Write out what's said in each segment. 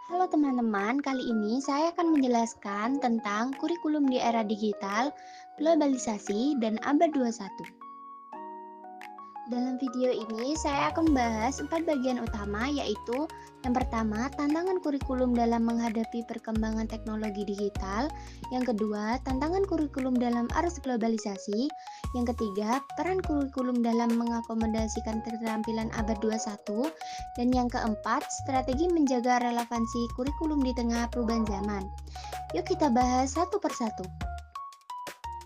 Halo teman-teman, kali ini saya akan menjelaskan tentang kurikulum di era digital, globalisasi, dan abad 21. Dalam video ini, saya akan membahas 4 bagian utama, yaitu yang pertama, tantangan kurikulum dalam menghadapi perkembangan teknologi digital. Yang kedua, tantangan kurikulum dalam arus globalisasi. Yang ketiga, peran kurikulum dalam mengakomodasikan keterampilan abad 21. Dan yang keempat, strategi menjaga relevansi kurikulum di tengah perubahan zaman. Yuk kita bahas satu persatu.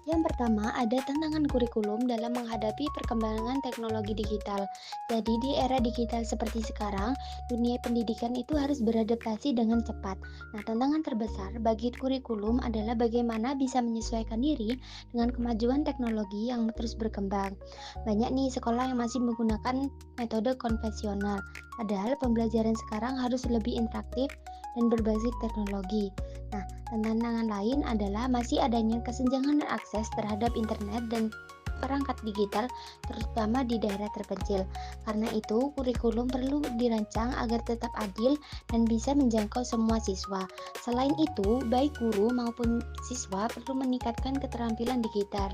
Yang pertama, ada tantangan kurikulum dalam menghadapi perkembangan teknologi digital. Jadi, di era digital seperti sekarang, dunia pendidikan itu harus beradaptasi dengan cepat. Nah, tantangan terbesar bagi kurikulum adalah bagaimana bisa menyesuaikan diri dengan kemajuan teknologi yang terus berkembang. Banyak nih sekolah yang masih menggunakan metode konvensional, padahal pembelajaran sekarang harus lebih interaktif dan berbasis teknologi. Nah, tantangan lain adalah masih adanya kesenjangan akses terhadap internet dan perangkat digital, terutama di daerah terpencil. Karena itu, kurikulum perlu dirancang agar tetap adil dan bisa menjangkau semua siswa. Selain itu, baik guru maupun siswa perlu meningkatkan keterampilan digital.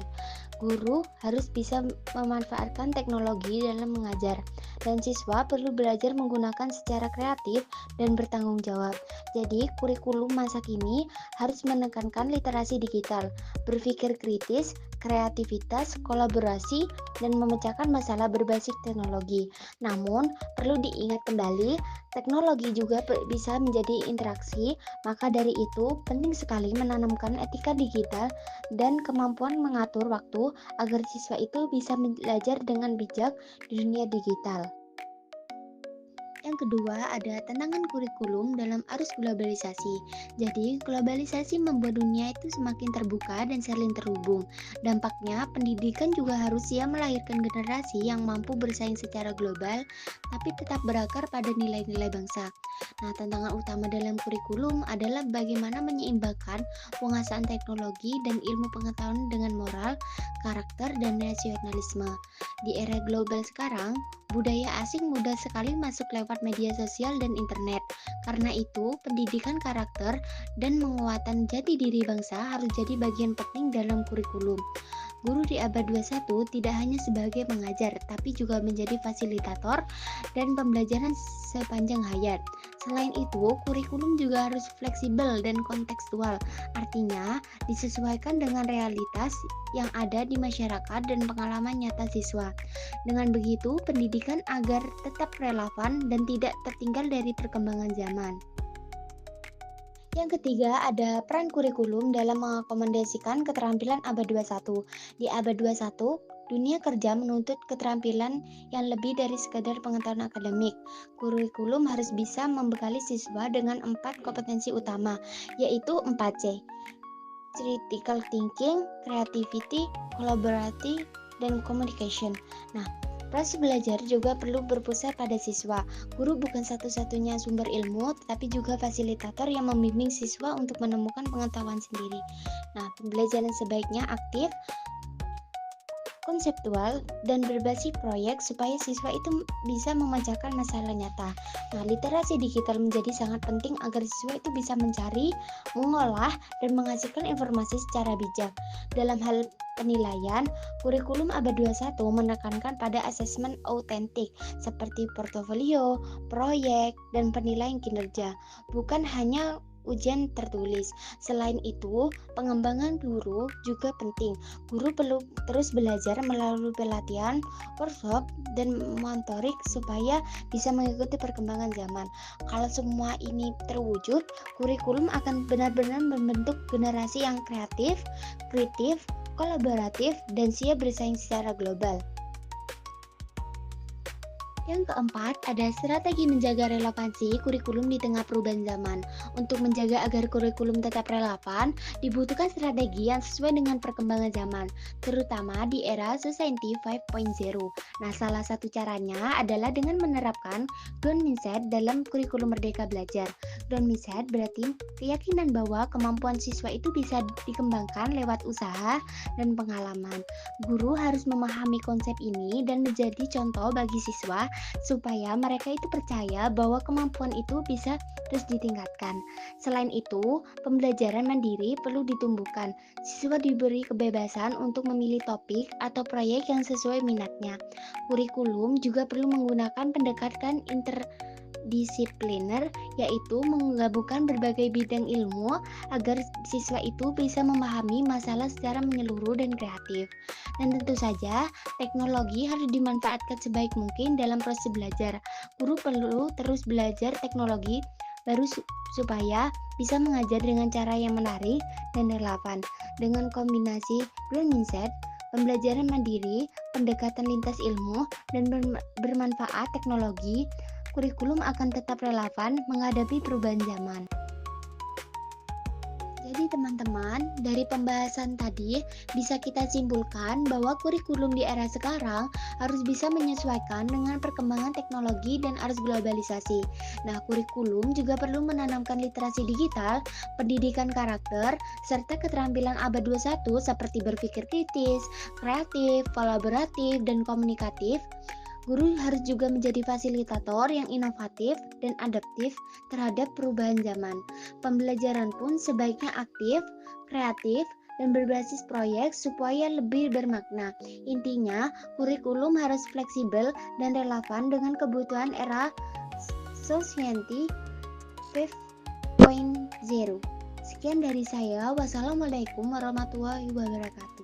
Guru harus bisa memanfaatkan teknologi dalam mengajar, dan siswa perlu belajar menggunakan secara kreatif dan bertanggung jawab. Jadi, kurikulum masa kini harus menekankan literasi digital, berpikir kritis, kreativitas, kolaborasi, dan memecahkan masalah berbasis teknologi. Namun, perlu diingat kembali, teknologi juga bisa menjadi interaksi, maka dari itu penting sekali menanamkan etika digital dan kemampuan mengatur waktu agar siswa itu bisa belajar dengan bijak di dunia digital. Yang kedua, ada tantangan kurikulum dalam arus globalisasi. Jadi, globalisasi membuat dunia itu semakin terbuka dan saling terhubung. Dampaknya, pendidikan juga harus siap melahirkan generasi yang mampu bersaing secara global, tapi tetap berakar pada nilai-nilai bangsa. Nah, tantangan utama dalam kurikulum adalah bagaimana menyeimbangkan penguasaan teknologi dan ilmu pengetahuan dengan moral, karakter, dan nasionalisme. Di era global sekarang, budaya asing mudah sekali masuk lewat media sosial dan internet. Karena itu, pendidikan karakter dan penguatan jati diri bangsa harus jadi bagian penting dalam kurikulum. Guru di abad 21 tidak hanya sebagai pengajar, tapi juga menjadi fasilitator dan pembelajaran sepanjang hayat. Selain itu, kurikulum juga harus fleksibel dan kontekstual, artinya disesuaikan dengan realitas yang ada di masyarakat dan pengalaman nyata siswa. Dengan begitu, pendidikan agar tetap relevan dan tidak tertinggal dari perkembangan zaman. Yang ketiga, ada peran kurikulum dalam mengakomodasikan keterampilan abad 21. Di abad 21, dunia kerja menuntut keterampilan yang lebih dari sekadar pengetahuan akademik. Kurikulum harus bisa membekali siswa dengan 4 kompetensi utama, yaitu 4C. Critical thinking, creativity, collaborative, dan communication. Nah, proses belajar juga perlu berpusat pada siswa. Guru bukan satu-satunya sumber ilmu, tetapi juga fasilitator yang membimbing siswa untuk menemukan pengetahuan sendiri. Nah, pembelajaran sebaiknya aktif, konseptual, dan berbasis proyek supaya siswa itu bisa memecahkan masalah nyata. Nah, literasi digital menjadi sangat penting agar siswa itu bisa mencari, mengolah, dan menghasilkan informasi secara bijak. Dalam hal penilaian, kurikulum abad 21 menekankan pada asesmen autentik seperti portofolio, proyek, dan penilaian kinerja, bukan hanya ujian tertulis. Selain itu, pengembangan guru juga penting. Guru perlu terus belajar melalui pelatihan, workshop, dan mentoring supaya bisa mengikuti perkembangan zaman. Kalau semua ini terwujud, kurikulum akan benar-benar membentuk generasi yang kreatif, kritis, kolaboratif, dan siap bersaing secara global. Yang keempat, ada strategi menjaga relevansi kurikulum di tengah perubahan zaman. Untuk menjaga agar kurikulum tetap relevan, dibutuhkan strategi yang sesuai dengan perkembangan zaman, terutama di era Society 5.0. Nah, salah satu caranya adalah dengan menerapkan growth mindset dalam kurikulum Merdeka Belajar. Growth mindset berarti keyakinan bahwa kemampuan siswa itu bisa dikembangkan lewat usaha dan pengalaman. Guru harus memahami konsep ini dan menjadi contoh bagi siswa supaya mereka itu percaya bahwa kemampuan itu bisa terus ditingkatkan. Selain itu, pembelajaran mandiri perlu ditumbuhkan. Siswa diberi kebebasan untuk memilih topik atau proyek yang sesuai minatnya. Kurikulum juga perlu menggunakan pendekatan interdisipliner, yaitu menggabungkan berbagai bidang ilmu agar siswa itu bisa memahami masalah secara menyeluruh dan kreatif. Dan tentu saja, teknologi harus dimanfaatkan sebaik mungkin dalam proses belajar. Guru perlu terus belajar teknologi baru supaya bisa mengajar dengan cara yang menarik dan relevan. Dengan kombinasi growth mindset, pembelajaran mandiri, pendekatan lintas ilmu, dan bermanfaat teknologi, kurikulum akan tetap relevan menghadapi perubahan zaman. Jadi teman-teman, dari pembahasan tadi bisa kita simpulkan bahwa kurikulum di era sekarang harus bisa menyesuaikan dengan perkembangan teknologi dan arus globalisasi. Nah, kurikulum juga perlu menanamkan literasi digital, pendidikan karakter, serta keterampilan abad 21 seperti berpikir kritis, kreatif, kolaboratif, dan komunikatif. Guru harus juga menjadi fasilitator yang inovatif dan adaptif terhadap perubahan zaman. Pembelajaran pun sebaiknya aktif, kreatif, dan berbasis proyek supaya lebih bermakna. Intinya, kurikulum harus fleksibel dan relevan dengan kebutuhan era Society 5.0. Sekian dari saya. Wassalamualaikum warahmatullahi wabarakatuh.